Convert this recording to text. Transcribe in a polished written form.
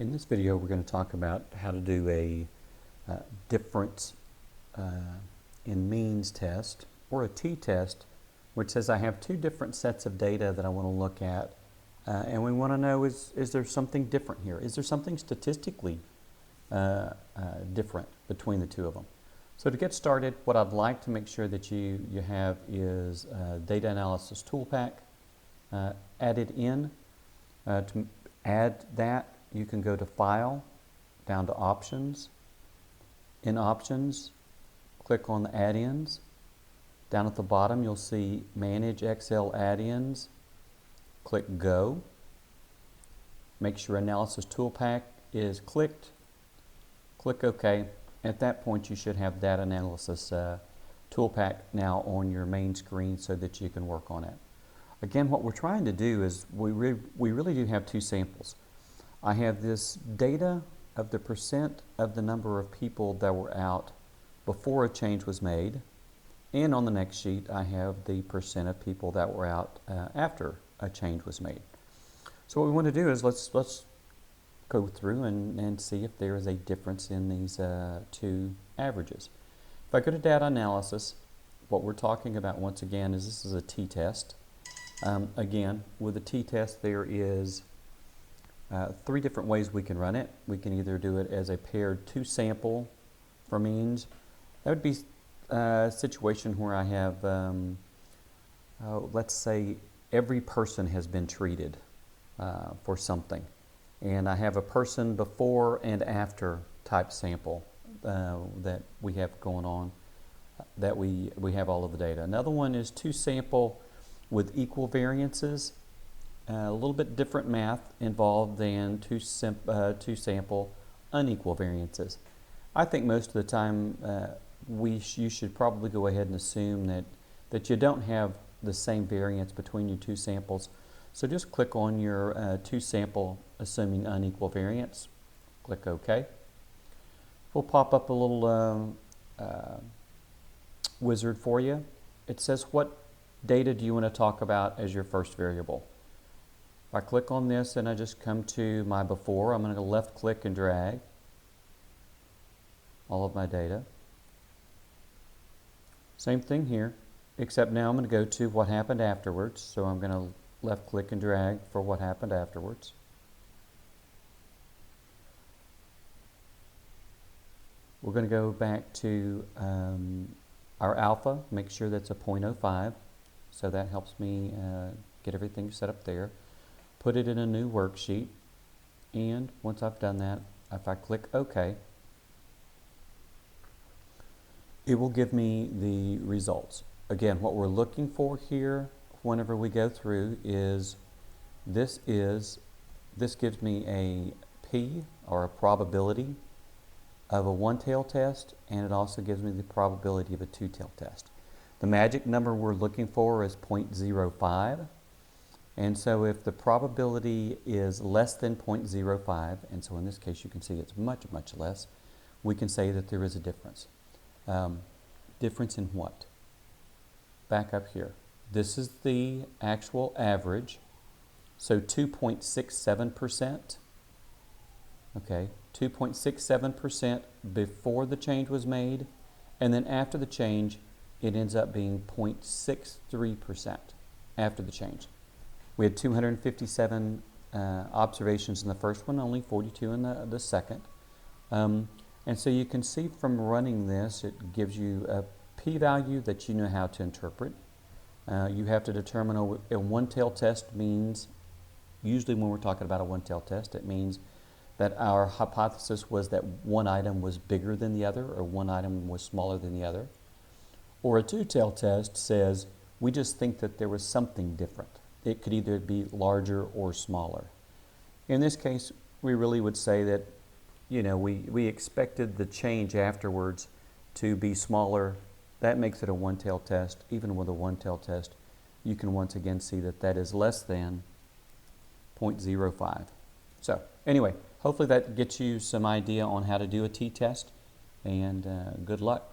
In this video, we're going to talk about how to do a difference in means test, or a t-test, which says I have two different sets of data that I want to look at, and we want to know is there something different here? Is there something statistically different between the two of them? So to get started, what I'd like to make sure that you have is data analysis tool pack added in. To add that, you can go to File, down to Options. In Options, click on the add-ins. Down at the bottom, you'll see Manage Excel Add-ins. Click Go. Make sure Analysis Tool Pack is clicked. Click OK. At that point, you should have Data Analysis Tool Pack now on your main screen so that you can work on it. Again, what we're trying to do is we really do have two samples. I have this data of the percent of the number of people that were out before a change was made, and on the next sheet I have the percent of people that were out after a change was made. So what we want to do is let's go through and see if there is a difference in these two averages. If I go to data analysis, what we're talking about once again is this is a t-test. Again, with a t-test there is three different ways we can run it. We can either do it as a paired two-sample for means. That would be a situation where I have, let's say, every person has been treated for something. And I have a person before and after type sample that we have going on, that we have all of the data. Another one is two-sample with equal variances. A little bit different math involved than two-sample unequal variances. I think most of the time you should probably go ahead and assume that you don't have the same variance between your two samples. So just click on your two-sample assuming unequal variance. Click OK. We'll pop up a little wizard for you. It says, what data do you want to talk about as your first variable? If I click on this and I just come to my before, I'm going to go left click and drag all of my data. Same thing here, except now I'm going to go to what happened afterwards. So I'm going to left click and drag for what happened afterwards. We're going to go back to our alpha, make sure that's a 0.05. So that helps me get everything set up there. Put it in a new worksheet, and once I've done that, if I click OK, it will give me the results. Again, what we're looking for here whenever we go through is this gives me a P, or a probability of a one-tail test, and it also gives me the probability of a two-tail test. The magic number we're looking for is 0.05. And so if the probability is less than 0.05, and so in this case you can see it's much, much less, we can say that there is a difference. Difference in what? Back up here. This is the actual average. So 2.67%. Okay, 2.67% before the change was made, and then after the change it ends up being 0.63% after the change. We had 257 observations in the first one, only 42 in the second. And so you can see from running this, it gives you a p-value that you know how to interpret. You have to determine a one-tail test means, usually when we're talking about a one-tail test, it means that our hypothesis was that one item was bigger than the other, or one item was smaller than the other. Or a two-tail test says we just think that there was something different. It could either be larger or smaller. In this case, we really would say that, you know, we expected the change afterwards to be smaller. That makes it a one-tail test. Even with a one-tail test, you can once again see that that is less than 0.05. So anyway, hopefully that gets you some idea on how to do a t-test, and good luck.